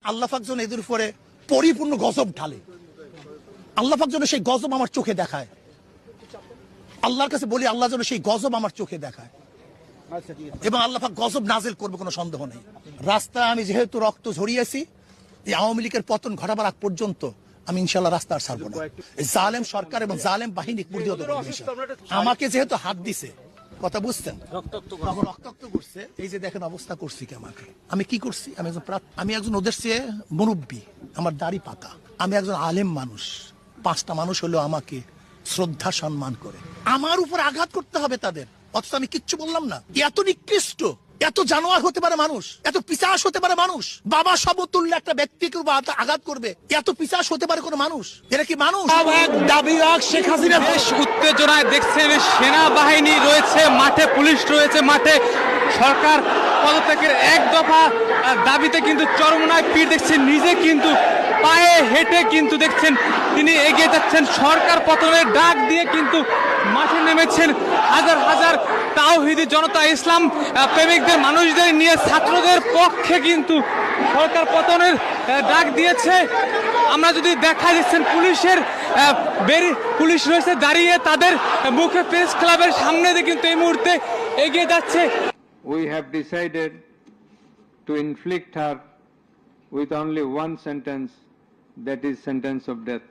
আল্লাহ পাক যেন এদের উপরে পরিপূর্ণ গজব ঢালে। আল্লাহ পাক যেন সেই গজব আমার চোখে দেখায়। আল্লাহর কাছে বলি আল্লাহ যেন সেই গজব আমার চোখে দেখায় এবং আল্লাহ পাক গজব নাজিল করবে, কোনো সন্দেহ নেই। রাস্তায় আমি যেহেতু রক্ত ঝরিয়েছি, এই আওয়ামী লীগের পতন ঘটাবার আগ পর্যন্ত আমি ইনশাল্লাহ রাস্তা আর ছাড়বো না। জালেম সরকার এবং জালেম বাহিনী প্রতিহত করবে। আমাকে যেহেতু হাত দিছে, কথা বুঝছেন, রক্তাক্ত করছে, এই যে দেখেন অবস্থা করছি কি আমাকে। আমি কি করছি? আমি একজন ওদের চেয়ে মুরব্বী, আমার দাড়ি পাকা, আমি একজন আলেম মানুষ। 5টা মানুষ হলো আমাকে শ্রদ্ধা সম্মান করে, আমার উপর আঘাত করতে হবে তাদের, অথচ আমি কিচ্ছু বললাম না। এত নিকৃষ্ট, এত জানোয়ার হতে পারে মানুষ, এত পিশাচ হতে পারে মানুষ। বাবা সমতুল্য একটা ব্যক্তিকে আঘাত করবে, এত পিশাচ হতে পারে কোন মানুষ? এরা কি মানুষ? শেখ হাসিনা বেশ উত্তেজনায় দেখছেন, সেনাবাহিনী রয়েছে মাঠে, পুলিশ রয়েছে মাঠে। সরকার পদত্যাগের এক দফা দাবিতে কিন্তু চরমনায় পীর দেখছেন, নিজে কিন্তু পায়ে হেঁটে কিন্তু দেখছেন তিনি এগিয়ে যাচ্ছেন। সরকার পতনের ডাক দিয়ে কিন্তু মাঠে নেমেছেন হাজার হাজার তাওহীদি জনতা, ইসলাম প্রেমিকদের মানুষদের নিয়ে, ছাত্রদের পক্ষে কিন্তু সরকার পতনের ডাক দিয়েছে। আমরা যদি দেখা দিচ্ছেন পুলিশের পুলিশ রয়েছে দাঁড়িয়ে, তাদের মুখে প্রেস ক্লাবের সামনে দিয়ে কিন্তু এই মুহূর্তে এগিয়ে যাচ্ছে। We have decided to inflict her with only one sentence, that is sentence of death.